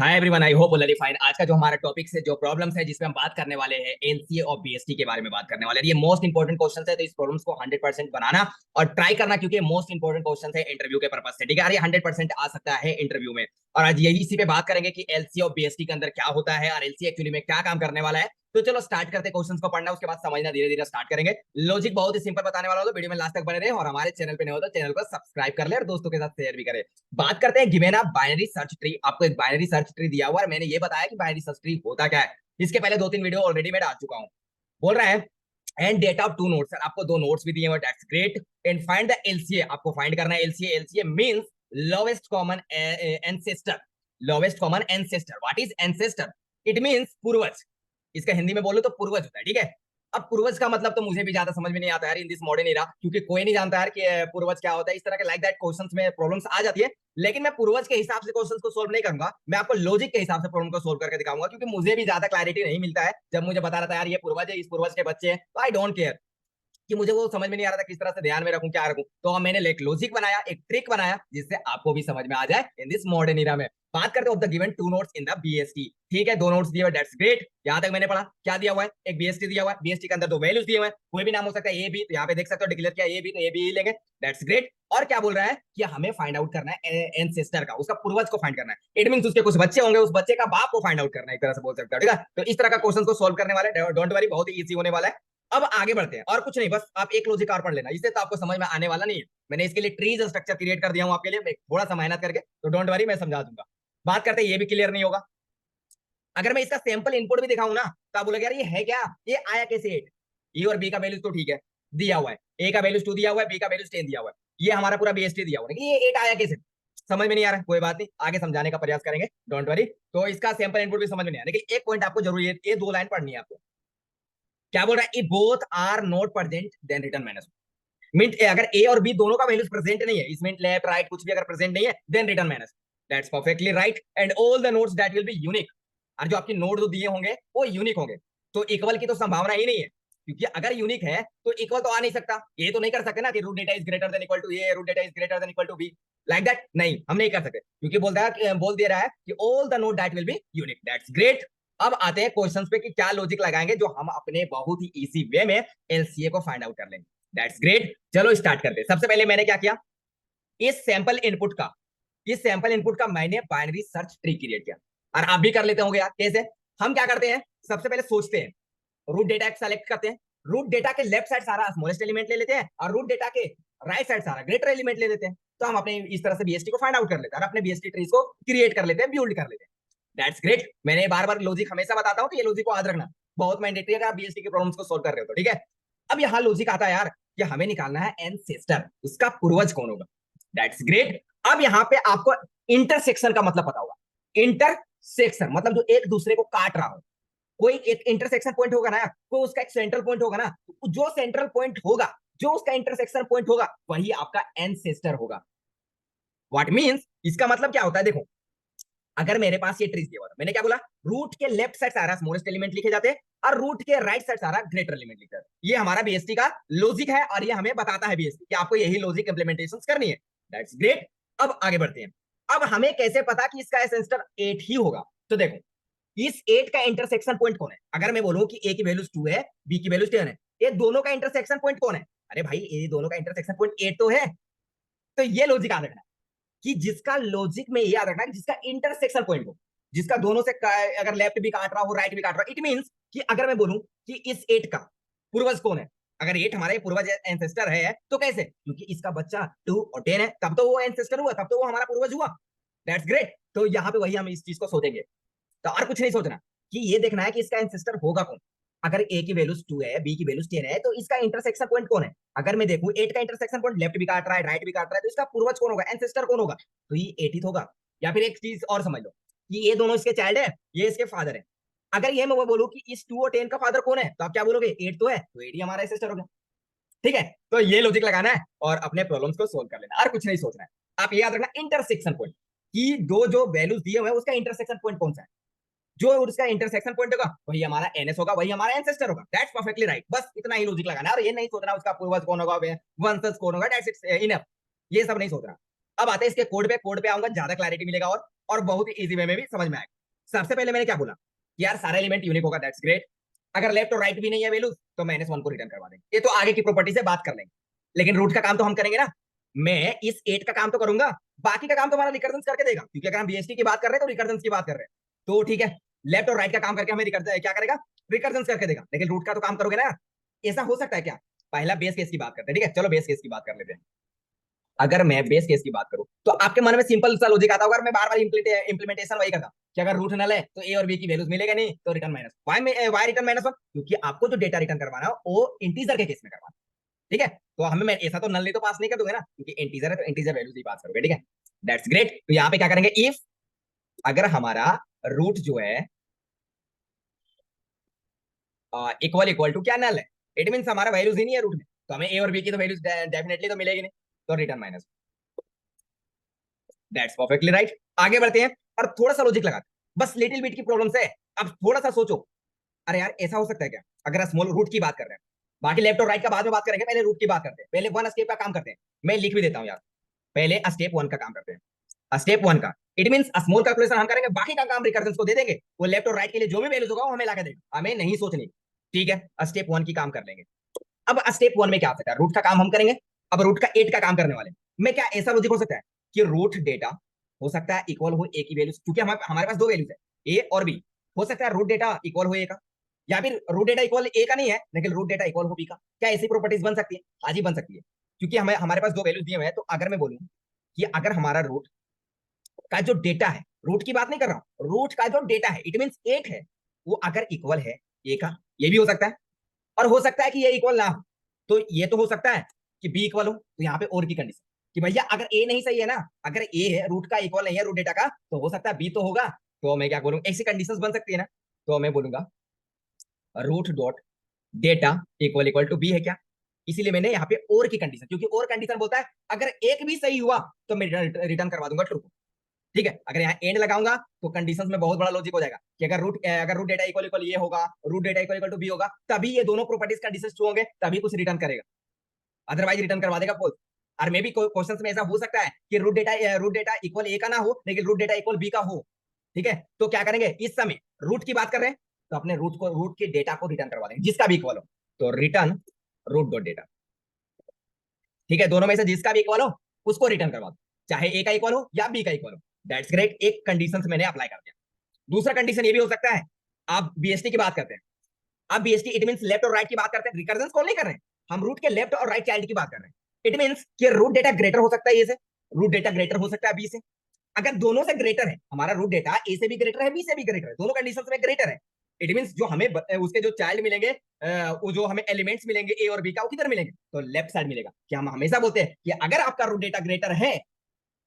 Hi everyone, I hope already fine. आज का जो हमारा टॉपिक है, जो प्रॉब्लम्स है जिसपे हम बात करने वाले हैं, एलसीए और बीएसटी के बारे में बात करने वाले हैं। ये मोस्ट इंपॉर्टेंट क्वेश्चन है, तो इस प्रॉब्लम्स को 100% बनाना और ट्राई करना, क्योंकि मोस्ट इंपॉर्टेंट क्वेश्चन है इंटरव्यू के पर्पज से। ठीक है यार, ये 100% आ सकता है इंटरव्यू में। और आज यही इसी पे बात करेंगे कि एलसीए और बीएसटी के अंदर क्या होता है और एलसीए एक्चुअली में क्या काम करने वाला है। तो चलो स्टार्ट करते हैं क्वेश्चंस को पढ़ना, उसके बाद समझना धीरे धीरे स्टार्ट करेंगे। लॉजिक बहुत ही सिंपल बताने वाला हो, तो वीडियो में लास्ट तक बने रहे और हमारे चैनल पे नहीं हो तो चैनल को सब्सक्राइब कर ले और दोस्तों के साथ शेयर भी करें। बात करते हैं given a binary search tree. आपको एक बाइनरी सर्च ट्री दिया हुआ है, मैंने ये बताया कि बाइनरी सर्च ट्री होता क्या है। इसके पहले 2-3 वीडियो ऑलरेडी मैं डाल चुका हूं। बोल रहा है and data of 2 nodes. Sir आपको 2 नोड्स भी दिए हुए, that's great. And find the LCA, आपको फाइंड करना है LCA. LCA means lowest common ancestor. Lowest common ancestor, what is ancestor? It means पूर्वज। इसका हिंदी में बोलो तो पूर्वज होता है। ठीक है, अब पूर्वज का मतलब तो मुझे भी ज्यादा समझ में नहीं आता यार इन दिस मॉडर्न एरा, क्योंकि कोई नहीं जानता यार कि पूर्वज क्या होता है। इस तरह के लाइक दैट क्वेश्चंस में प्रॉब्लम्स आ जाती है, लेकिन मैं पूर्वज के हिसाब से क्वेश्चंस को सोल्व नहीं करूंगा। मैं आपको लॉजिक के हिसाब से प्रॉब्लम को सोल्व करके दिखाऊंगा, क्योंकि मुझे भी ज्यादा क्लैरिटी नहीं मिलता है जब मुझे बता रहा था यार ये पूर्वज है, इस पूर्वज के बच्चे हैं, तो आई डोंट केयर कि मुझे वो समझ में नहीं आ रहा था किस तरह से ध्यान में रखूं, क्या रखूं। तो मैंने एक लॉजिक बनाया, एक ट्रिक बनाया, जिससे आपको भी समझ में आ जाए इन दिस मॉडर्न एरा में। बात करते हैं of the given 2 notes in the BST. ठीक है, 2 नोट्स दिए हुए, दैट्स ग्रेट। यहां तक मैंने पढ़ा। क्या दिया हुआ है? एक बीएसटी दिया हुआ है, बीएसटी के अंदर 2 वैल्यूज दिए हुए हैं, कोई भी नाम हो सकता है, ए बी। तो यहाँ पे देख सकते हो डिक्लेयर किया ए बी, तो ए बी ही लेंगे, दैट्स ग्रेट। और क्या बोल रहा है कि हमें फाइंड आउट करना है एंसेस्टर का, उसका पूर्वज को फाइंड करना है। इट मींस उसके कुछ बच्चे होंगे, उस बच्चे का बाप को फाइंड आउट करना है, एक तरह से बोल सकते हो। ठीक है, तो इस तरह का क्वेश्चन को सोल्व करने वाले, डोंट वरी, बहुत ही इजी होने वाला है। अब आगे बढ़ते हैं, और कुछ नहीं, बस आप एक लॉजिक और पढ़ लेना, इससे तो आपको समझ में आने वाला नहीं है। मैंने इसके लिए ट्रीज स्ट्रक्चर क्रिएट कर दिया हूं आपके लिए, थोड़ा सा मेहनत करके, तो डोंट वरी, मैं समझा दूंगा। बात करते हैं, ये भी क्लियर नहीं होगा अगर मैं इसका सैंपल इनपुट भी दिखाऊं ना, तो आप बोलोगे यार ये है क्या, ये आया कैसे 8? ए और बी का वैल्यूज तो ठीक है, दिया हुआ है, ए का वैल्यूज 2 दिया हुआ है, बी का वैल्यूज 10 दिया हुआ है, ये हमारा पूरा बीएसटी दिया हुआ है, लेकिन ये 8 आया कैसे? समझ में नहीं आ रहा है, कोई बात नहीं, आगे समझाने का प्रयास करेंगे, डोंट वरी। तो इसका सैंपल इनपुट भी समझ में नहीं आया, लेकिन एक पॉइंट आपको जरूरी है, ये 2 लाइन पढ़नी है आपको। क्या बोल रहा है? Both are not present then return minus. Mean अगर ए और बी दोनों का वैल्यूज प्रेजेंट नहीं है, इसमें लेफ्ट राइट कुछ भी अगर प्रेजेंट नहीं है, then return minus. That's perfectly right. And all the nodes that will be unique. और जो आपके नोड जो दिए होंगे वो यूनिक होंगे। तो इक्वल की तो संभावना ही नहीं है, क्योंकि अगर यूनिक है तो इक्वल तो आ नहीं सकता। ये तो नहीं कर सकते ना कि root data is greater than equal to A, root data is greater than equal to B, like that नहीं, हम नहीं कर सकते, क्योंकि बोल दे रहा है कि all the node that will be unique. That's great. अब आते हैं क्वेश्चंस पे कि क्या लॉजिक लगाएंगे जो हम अपने बहुत ही इजी वे में एलसीए को फाइंड आउट कर लेंगे। दैट्स ग्रेट, चलो स्टार्ट करते हैं। सबसे पहले मैंने क्या किया, इस सैंपल इनपुट का इस सैंपल इनपुट का मैंने बाइनरी सर्च ट्री क्रिएट किया। और आप भी कर लेते होंगे यार, कैसे? हम क्या करते हैं, सबसे पहले सोचते हैं, रूट डेटा सेलेक्ट करते हैं, रूट डेटा के लेफ्ट साइड सारा स्मॉलेस्ट एलिमेंट ले लेते हैं, और रूट डेटा के राइट साइड सारा ग्रेटर एलिमेंट ले लेते हैं। तो हम अपने इस तरह से बीएसटी को फाइंड आउट कर लेते हैं और अपने बीएसटी ट्रीज को क्रिएट कर लेते हैं, बिल्ड कर लेते हैं। That's great. मैंने बार बार लॉजिक हमेशा बताता हूं, तो ये लॉजिक को याद रखना बहुत मैंडेटरी है अगर आप बीएसटी के प्रॉब्लम्स को सोल्व कर रहे हो तो। ठीक है, अब यहाँ लॉजिक आता है यार कि हमें निकालना है एंसेस्टर, उसका पूर्वज कौन होगा। That's great. अब यहाँ पे आपको इंटरसेक्शन का मतलब पता होगा। इंटरसेक्शन मतलब जो एक दूसरे को काट रहा हो, कोई एक इंटरसेक्शन पॉइंट होगा ना, कोई उसका एक सेंट्रल पॉइंट होगा ना, तो जो सेंट्रल पॉइंट होगा, जो उसका इंटरसेक्शन पॉइंट होगा, वही आपका एंसेस्टर होगा। व्हाट मींस, इसका मतलब क्या होता है, देखो, अगर मेरे पास ये ट्रीज दिया हुआ था, मैंने क्या बोला, रूट के लेफ्ट साइड सारा स्मॉलेस्ट एलिमेंट लिखे जाते हैं और रूट के राइट साइड सारा ग्रेटर एलिमेंट लिखे जाते हैं। ये हमारा बीएसटी का लॉजिक है और ये हमें बताता है बीएसटी कि आपको यही लॉजिक इंप्लीमेंटेशन करनी है। That's great. अब आगे बढ़ते हैं। अब हमें कैसे पता कि इसका एंसेस्टर 8 ही होगा? तो देखो, इस 8 का इंटरसेक्शन पॉइंट कौन है? अगर मैं बोलूं कि ए की वैल्यूज 2 है, बी की वैल्यूज 10 है, ये दोनों का इंटरसेक्शन पॉइंट कौन है? अरे भाई, ये दोनों का इंटरसेक्शन पॉइंट 8 तो है। तो ये लॉजिक याद रखना कि जिसका लॉजिक में ये याद रखना है जिसका इंटरसेक्शन पॉइंट हो, जिसका दोनों से अगर लेफ्ट भी काट रहा हो राइट भी काट रहा हो, इट मींस कि अगर मैं बोलूं कि इस 8 का पूर्वज कौन है, अगर 8 हमारे पूर्वज एंसेस्टर है, तो कैसे? क्योंकि इसका बच्चा 2 और 10 है, तब तो वो एंसेस्टर हुआ, तब तो वो हमारा पूर्वज हुआ। That's great. तो यहाँ पे वही हम इस चीज को सोचेंगे, तो और कुछ नहीं सोचना, कि ये देखना है कि इसका एंसेस्टर होगा कौन। अगर ए की वैल्यूज 2 है, बी की वैल्यूज 10 है, तो इसका इंटरसेक्शन पॉइंट कौन है? अगर मैं देखूं 8 का इंटरसेक्शन पॉइंट लेफ्ट भी काट रहा है राइट भी काट रहा है, तो इसका पूर्वज कौन होगा, एंसेस्टर कौन होगा? तो ये 8 ही होगा। या फिर एक चीज और समझ लो कि ये दोनों इसके चाइल्ड है, ये इसके फादर है। अगर ये मैं बोलूं कि इस 2 और 10 का फादर कौन है, तो आप क्या बोलोगे, 8 तो है, तो 8 ही हमारा एंसेस्टर होगा। ठीक है, तो ये लॉजिक लगाना है और अपने प्रॉब्लम्स को सोल्व कर लेना, और कुछ नहीं सोचना है। आप ये याद रखना इंटरसेक्शन पॉइंट, कि दो जो वैल्यूज दिए हुए हैं उसका इंटरसेक्शन पॉइंट कौन सा है, जो उसका इंटरसेक्शन पॉइंट होगा वही हमारा एनएस होगा, वही हमारा एंसेस्टर होगा। That's perfectly right. बस इतना ही लॉजिक लगाना है, और ये नहीं सोचना उसका पूर्वज कौन होगा, वंशज कौन होगा, दैट्स इट्स इनफ। ये सब नहीं सोचना। अब आते हैं इसके कोड पे आऊंगा, ज्यादा क्लैरिटी मिलेगा और बहुत ही इजी वे में भी समझ में आएगा। सबसे पहले मैंने क्या बोला कि यार सारा एलिमेंट यूनिक होगा, दैट्स ग्रेट। अगर लेफ्ट और राइट भी नहीं है वैल्यूज तो -1 को रिटर्न करवा देंगे, ये तो आगे की प्रॉपर्टी से बात कर लेंगे। लेकिन रूट का काम तो हम करेंगे ना, मैं इस 8 का काम तो करूंगा, बाकी का काम तो हमारा रिकर्जन करके देगा, क्योंकि अगर हम बीएसटी की बात कर रहे हैं तो रिकर्जन की बात कर रहे हैं। तो ठीक है, लेफ्ट और राइट का काम करके हमें क्या करेगा, रिकर्जन करके देगा। लेकिन रूट का तो काम करोगे ना, ऐसा हो सकता है क्या? पहला बेस केस की बात करते हैं, ठीक है, चलो बेस केस की बात कर लेते हैं। अगर मैं बेस केस की बात करूं तो आपके मन में सिंपल सा लॉजिक आता होगा, मैं बार बार इंप्लीमेंटेशन वही करता कि अगर रूट नल है तो ए और बी की वैल्यूज मिलेगा नहीं, तो रिटर्न माइनस वाई रिटर्न -1, क्योंकि आपको जो डेटा रिटर्न करवाना है वो इंटीजर के केस में करवाना, ठीक है। तो हमें मैं ऐसा तो नल नहीं तो पास नहीं कर दूंगा ना, क्योंकि इंटीजर है तो इंटीजर वैल्यूज ही पास करोगे, ठीक है। That's great. तो यहाँ पे क्या करेंगे, इफ अगर हमारा रूट जो है इक्वल इक्वल टू क्या नल है, इट मीन हमारा वैल्यूज ही नहीं है रूट में, तो हमें ए और बी की तो वैल्यूज डेफिनेटली तो मिलेगी नहीं, तो return minus. That's perfectly right. आगे बढ़ते हैं और थोड़ा सा लॉजिक लगाते हैं, बस लिटिल बिट की प्रॉब्लम है। अब थोड़ा सा सोचो, अरे यार ऐसा हो सकता है क्या, अगर स्मॉल रूट की बात कर रहे हैं, बाकी लेफ्ट और राइट का बाद में बात करेंगे, पहले रूट की बात करते हैं, पहले वन स्टेप का काम करते हैं। मैं लिख भी देता हूँ यार, पहले स्टेप 1 का काम करते हैं। स्टेप 1 का इट मीन स्मॉल कैलकुलेशन हम करेंगे, बाकी का काम रिकर्जन को दे देंगे, वो लेफ्ट और राइट के लिए जो भी वैल्यूज होगा वो हमें लाके देगा, हमें नहीं सोचनी, ठीक है। स्टेप 1 की काम कर लेंगे। अब स्टेप 1 में क्या होता है, रूट का काम हम करेंगे, अब रूट का 8 का काम करने वाले। मैं क्या ऐसा लॉजिक हो सकता है कि रूट डेटा हो सकता है इक्वल हो ए की वैल्यूज, क्योंकि हमारे पास दो वैल्यूज है ए और बी, हो सकता है रूट डेटा इक्वल हो ए का, या फिर रूट डेटा इक्वल ए का नहीं है लेकिन रूट डेटा इक्वल हो बी का। क्या ऐसी प्रॉपर्टीज बन सकती है? आज ही बन सकती है, क्योंकि हमें हमारे पास दो वैल्यूज दिए हुए हैं। तो अगर मैं बोलूं कि अगर हमारा रूट का जो डेटा है, रूट की बात नहीं कर रहा हूं, रूट का जो डेटा है इट मीन 8 है, वो अगर इक्वल है ए का, ये भी हो सकता है, और हो सकता है कि ये इक्वल ना हो। तो ये तो हो सकता है कि बी इक्वल हो, तो यहाँ पे और की कंडीशन कि भैया अगर ए नहीं सही है ना, अगर ए है रूट का इक्वल नहीं है रूट डेटा का, तो हो सकता है बी तो होगा। तो मैं क्या बोलूंगा, ऐसी कंडीशंस बन सकती है ना, तो मैं बोलूंगा root dot data equal equal to B है क्या। इसीलिए मैंने यहाँ पे और की कंडीशन, क्योंकि और कंडीशन बोलता है अगर एक भी सही हुआ तो मैं रिटर्न करवा दूंगा ट्रू, ठीक है। अगर यहाँ एंड लगाऊंगा तो कंडीशंस में बहुत बड़ा लॉजिक हो जाएगा कि अगर रूट डेटा इक्वल इक्वल ये होगा, root data equal equal to B होगा, तभी ये दोनों प्रॉपर्टीज कंडीशंस ट्रू होंगे, तभी कुछ रिटर्न करेगा, अदरवाइज रिटर्न करवा देगा फॉल्स। और मे भी क्वेश्चन में ऐसा हो सकता है कि रूट डेटा इक्वल ए का ना हो लेकिन रूट डेटा इक्वल बी का हो, ठीक है। तो क्या करेंगे, इस समय रूट की बात कर रहे हैं तो अपने रूट के डेटा को रिटर्न करवा देंगे जिसका भी इक्वल हो, तो रिटर्न रूट डॉट डेटा, ठीक है। दोनों में से जिसका भी इक्वल हो उसको रिटर्न करवा दो, चाहे ए का इक्वल हो या बी का इक्वल हो। दैट्स ग्रेट, एक कंडीशन मैंने अप्लाई कर दिया। दूसरा कंडीशन ये भी हो सकता है, आप बीएसटी की बात करते हैं, आप बीएसटी इट मींस लेफ्ट और राइट की बात करते हैं, रिकर्जन कॉल नहीं कर रहे हैं, हम रूट के लेफ्ट और राइट चाइल्ड की बात कर रहे हैं। इट मींस कि रूट डेटा ग्रेटर हो सकता है ए से, रूट डेटा ग्रेटर हो सकता है बी से। अगर दोनों से ग्रेटर है, हमारा रूट डेटा ए से भी ग्रेटर है बी से भी ग्रेटर है, दोनों कंडीशन में ग्रेटर है, इट मींस जो हमें उसके जो चाइल्ड मिलेंगे, वो जो हमें एलिमेंट्स मिलेंगे ए और बी का, वो किधर मिलेंगे, तो लेफ्ट साइड मिलेगा। कि हम हमेशा बोलते हैं कि अगर आपका रूट डेटा ग्रेटर है,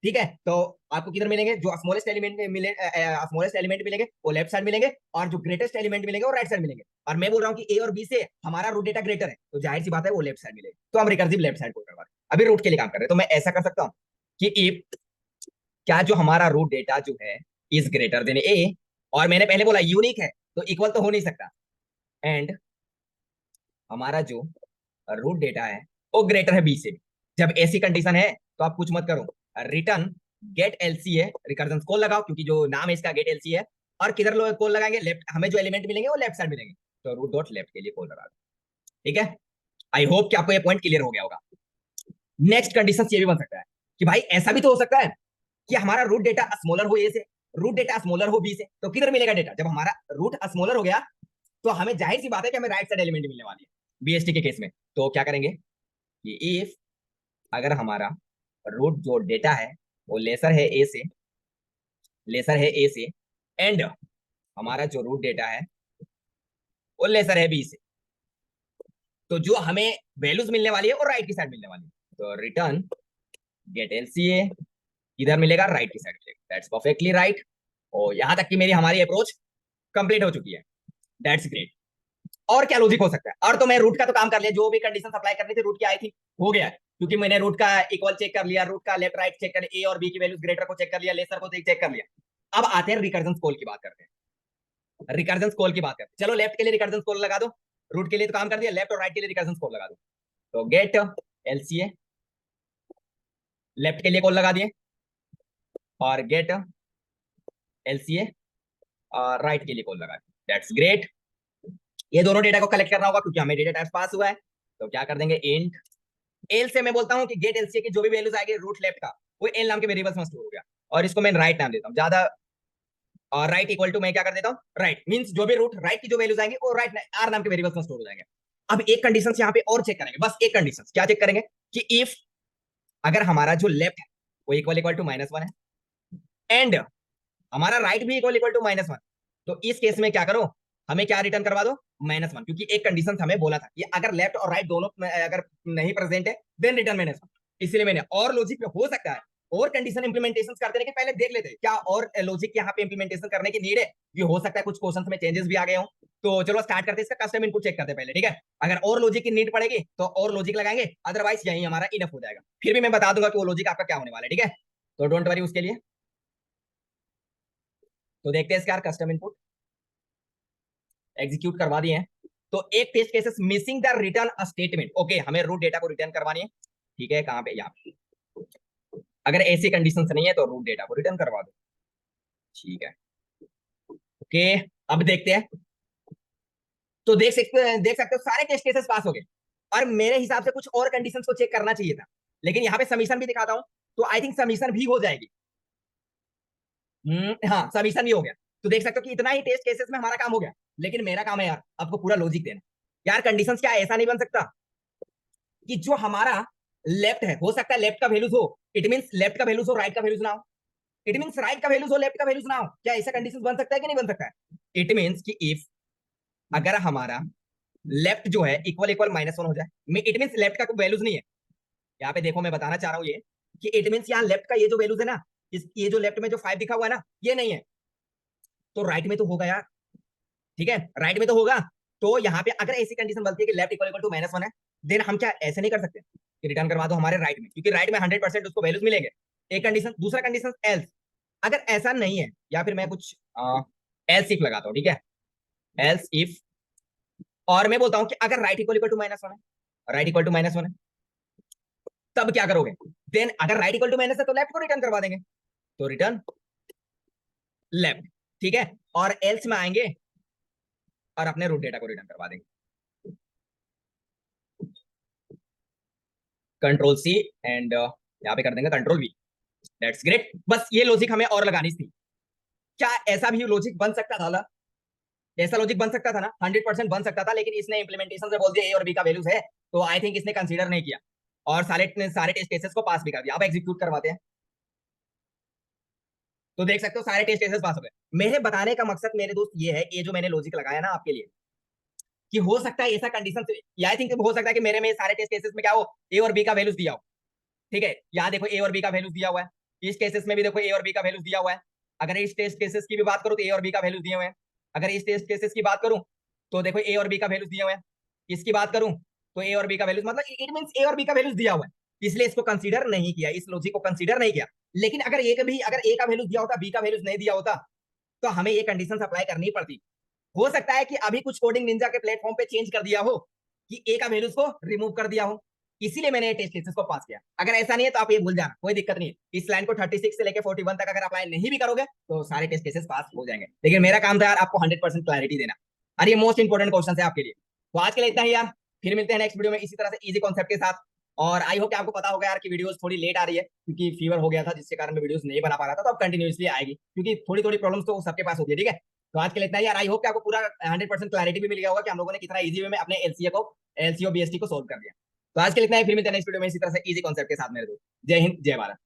ठीक है, तो आपको किधर मिलेंगे, जो स्मॉलेस्ट एलिमेंट मिले, स्मॉलेस्ट एलिमेंट मिलेंगे वो लेफ्ट साइड मिलेंगे, और जो ग्रेटेस्ट एलिमेंट मिलेंगे वो राइट साइड मिलेंगे। और मैं बोल रहा हूँ कि ए और बी से हमारा रूट डेटा ग्रेटर है, तो जाहिर सी बात है वो लेफ्ट साइड मिलेगा, तो हम रिकर्सिव लेफ्ट साइड को करवा रहे हैं, अभी रूट के लिए काम कर रहे हैं। तो मैं ऐसा कर सकता हूँ कि इफ क्या जो हमारा रूट डेटा जो है इज ग्रेटर देन ए, और मैंने पहले बोला यूनिक है तो इक्वल तो हो नहीं सकता, एंड हमारा जो रूट डेटा है वो ग्रेटर है बी से भी। जब ऐसी कंडीशन है तो आप कुछ मत करो, रिटर्न गेट एलसी है, रिकर्जन कॉल लगाओ, क्योंकि जो नाम है इसका गेट एलसी है। और किधर कॉल लगाएंगे, लेफ्ट, हमें जो एलिमेंट मिलेंगे वो लेफ्ट साइड मिलेंगे, तो रूट डॉट लेफ्ट के लिए कॉल लगा दो, ठीक है। आई होप कि आपको ये पॉइंट क्लियर हो गया होगा। नेक्स्ट कंडीशन ये भी बन सकता है कि भाई ऐसा भी तो हो सकता है कि हमारा रूट डेटा स्मॉलर हो ए से, रूट डेटा स्मॉलर हो बी से, तो किधर मिलेगा डेटा, जब हमारा रूट स्मॉलर हो गया तो हमें जाहिर सी बात है कि हमें राइट साइड एलिमेंट मिलने वाली है बीएसटी के केस में। तो क्या करेंगे कि इफ अगर हमारा रूट जो डेटा है वो लेसर है ए से, लेसर है ए से, एंड हमारा जो रूट डेटा है वो लेसर है बी से, तो जो हमें वैल्यूज मिलने वाली है वो राइट की साइड मिलने वाली है, तो रिटर्न गेट एलसीए इधर मिलेगा, राइट की साइड मिलेगा। That's perfectly right. और यहां तक कि मेरी हमारी अप्रोच कंप्लीट हो चुकी है, दैट्स ग्रेट। और क्या लॉजिक हो सकता है, और तो मैं रूट का तो काम कर लिया, जो भी कंडीशन अप्लाई करनी थी रूट की आई थी हो गया, क्योंकि मैंने रूट का इक्वल चेक कर लिया, रूट का लेफ्ट राइट चेक कर, ए और बी की वैल्यूज ग्रेटर को चेक कर लिया, लेसर को चेक कर लिया। अब आते हैं रिकर्जन कॉल की बात करते हैं, रिकर्जन कॉल की बात करते हैं। चलो लेफ्ट के लिए रिकर्जन कॉल लगा दो, रूट के लिए तो काम कर दिया, लेफ्ट और राइट के लिए रिकर्जन कॉल लगा दो, तो गेट एलसीए लेफ्ट के लिए कॉल लगा दिए और गेट एलसीए और राइट के लिए कॉल लगा दिए। That's great. ये दोनों डेटा को कलेक्ट करना होगा क्योंकि हमें डेटा टाइप पास हुआ है। तो क्या कर देंगे, इंट एल से मैं बोलता हूँ कि गेट एलसीए की जो भी वैल्यूज आएगी रूट लेफ्ट का वो एल नाम के वेरिएबल्स में स्टोर हो गया, और इसको मैं राइट नाम देता हूँ ज्यादा। और राइट इक्वल टू मैं क्या कर देता हूँ, राइट मींस जो भी रूट राइट की जो वैल्यूज आएंगे वो राइट आर नाम के वेरिएबल्स में स्टोर हो जाएंगे। अब एक कंडीशन यहाँ पे और चेक करेंगे, बस एक कंडीशन क्या चेक करेंगे कि इफ अगर हमारा जो लेफ्ट है वो इक्वल इक्वल टू -1 है एंड हमारा राइट भी इक्वल इक्वल टू -1, तो इस केस में क्या करो, हमें क्या रिटर्न करवा दो, -1, क्योंकि एक कंडीशन हमें बोला था कि अगर लेफ्ट और राइट दोनों अगर नहीं प्रेजेंट है देन रिटर्न -1। इसलिए मैंने और लॉजिक में हो सकता है और कंडीशन इंप्लीमेंटेशन करते रहे, पहले देख लेते हैं क्या और लॉजिक यहाँ पे इंप्लीमेंटेशन करने की नीड है। ये हो सकता है कुछ क्वेश्चंस में चेंजेस भी आ गए हो। तो चलो स्टार्ट करते हैं, इसका कस्टम इनपुट चेक करते हैं पहले, ठीक है। अगर और लॉजिक की नीड पड़ेगी तो और लॉजिक लगाएंगे, अदरवाइज यही हमारा इनफ हो जाएगा। फिर भी मैं बता दूंगा कि वो लॉजिक आपका क्या होने वाला है, ठीक है। तो डोंट वरी उसके लिए। तो देखते हैं इसका कस्टम इनपुट एग्जीक्यूट करवा दिए हैं। तो एक test cases missing the return statement, okay हमें रूट डेटा को रिटर्न करवानी है, ठीक है। कहां पे, यहाँ। अगर ऐसी कंडीशंस नहीं है तो रूट डेटा को रिटर्न करवा दो, ठीक है। ओके, अब देखते हैं। तो देख सकते हो सारे टेस्ट केसेस पास हो गए, और मेरे हिसाब से कुछ और कंडीशंस को चेक करना चाहिए था, लेकिन यहाँ पे सबमिशन भी दिखाता हूं तो आई थिंक सबमिशन भी हो जाएगी। हाँ सबमिशन भी हो गया। तो देख सकते हो कि इतना ही टेस्ट केसेस में हमारा काम हो गया, लेकिन मेरा काम है यार आपको पूरा लॉजिक देना। यार कंडीशंस क्या ऐसा नहीं बन सकता कि जो हमारा लेफ्ट है हो सकता है लेफ्ट का वैल्यूज हो, इट मींस लेफ्ट का वैल्यूज हो राइट का वैल्यूज ना हो, इट मींस राइट का वैल्यूज हो लेफ्ट का वैल्यूज ना हो। क्या ऐसा कंडीशन बन सकता है कि नहीं बन सकता है? इट मींस कि इफ अगर हमारा लेफ्ट जो है इक्वल इक्वल -1 हो जाए, इट मींस लेफ्ट का कोई वैल्यूज नहीं है। यहाँ पे देखो मैं बताना चाह रहा हूँ ये कि इट मींस यहाँ लेफ्ट का ये जो वैल्यूज है ना, इस ये जो लेफ्ट में जो 5 दिखा हुआ है ना ये नहीं है, तो राइट में तो होगा यार, ठीक है राइट में तो होगा। तो यहाँ पे अगर ऐसी कंडीशन बनती है कि लेफ्ट इक्वल इक्वल टू -1 है, देन हम क्या ऐसे नहीं कर सकते कि रिटर्न करवा दो हमारे राइट में, क्योंकि राइट में 100% उसको वैल्यूज मिलेंगे। एक कंडीशन, दूसरा कंडीशन एल्स, अगर ऐसा नहीं है, या फिर मैं कुछ एल्स इफ लगाता हूँ, ठीक है। एल्स इफ, और मैं बोलता हूँ कि अगर राइट इक्वल इक्वल टू -1 है, राइट इक्वल टू -1 है, तब क्या करोगे, देन अगर राइट इक्वल टू माइनस है तो लेफ्ट को रिटर्न करवा देंगे, तो रिटर्न लेफ्ट, ठीक है। और एल्स में आएंगे और अपने रूट डेटा को रिटर्न करवा देंगे, कंट्रोल सी एंड यहाँ पे कर देंगे कंट्रोल वी। That's great. बस ये लॉजिक हमें और लगानी थी। क्या ऐसा भी लॉजिक बन सकता था ना, ऐसा लॉजिक बन सकता था ना, 100% बन सकता था, लेकिन इसने इंप्लीमेंटेशन से बोल दिया ए और बी का वैल्यूज है, तो आई थिंक इसने कंसीडर नहीं किया और सारे सारे टेस्ट केसेस को पास भी कर दिया। अब एग्जीक्यूट करवाते हैं। तो देख सकते हो सारे टेस्ट केसेस पास हो गए। मेरे बताने का मकसद मेरे दोस्त ये है, ये जो मैंने लॉजिक लगाया ना आपके लिए, कि हो सकता है ऐसा कंडीशन, आई थिंक हो सकता है कि मेरे में सारे टेस्ट केसेस में क्या हो, ए और बी का वैल्यूज दिया हो, ठीक है। यहाँ देखो ए और बी का वैल्यूज दिया हुआ है, इस केसेस में भी देखो ए और बी का वैल्यूज दिया हुआ है। अगर इस टेस्ट केसेस की भी बात करूं तो ए और बी का वैल्यूज दिए हुए हैं। अगर इस टेस्ट केसेस की बात करूं तो देखो ए और बी का वैल्यूज दिए हुए हैं। इसकी बात करूं तो ए और बी का वैल्यूज, मतलब इट मींस ए और बी का वैल्यूज दिया हुआ है, इसलिए इसको कंसीडर नहीं किया, इस लॉजिक को कंसीडर नहीं किया। लेकिन अगर अगर ए का वैल्यूज दिया होता, बी का वैल्यूज नहीं दिया होता, तो हमें ये कंडीशन अप्लाई करनी पड़ती। हो सकता है कि अभी कुछ कोडिंग निंजा के प्लेटफॉर्म पे चेंज कर दिया हो कि ए का वैल्यूज को रिमूव कर दिया हो, इसीलिए मैंने ये टेस्ट केसेस को पास किया। अगर ऐसा नहीं है तो आप ये भूल जाना, कोई दिक्कत नहीं है। इस लाइन को 36 से लेकर 41 तक अगर अप्लाई नहीं भी करोगे तो सारे टेस्ट केसेस पास हो जाएंगे, लेकिन मेरा काम था यार आपको 100% क्लैरिटी देना, और ये मोस्ट इंपोर्टेंट क्वेश्चन है आपके लिए। तो आज के लिए इतना ही यार, फिर मिलते हैं नेक्स्ट वीडियो में इसी तरह से इजी कॉन्सेप्ट के साथ। और आई होप कि आपको पता होगा यार कि वीडियोस थोड़ी लेट आ रही है, क्योंकि फीवर हो गया था जिसके कारण मैं वीडियोस नहीं बना पा रहा था। तो अब कंटिन्यूसली आएगी, क्योंकि थोड़ी थोड़ी प्रॉब्लम्स तो सबके पास होती है, ठीक है। तो आज के लिए इतना ही यार, आई होप कि आपको पूरा 100% क्लैरिटी भी मिल गया होगा कि हम लोगों ने कितना इजी वे में अपने एलसीओ बीएसटी को सोल्व कर दिया। तो आज के लिए इतना ही, फिर मिलते हैं नेक्स्ट वीडियो में इसी तरह से इजी कॉन्सेप्ट के साथ मेरे दोस्त। जय हिंद, जय भारत।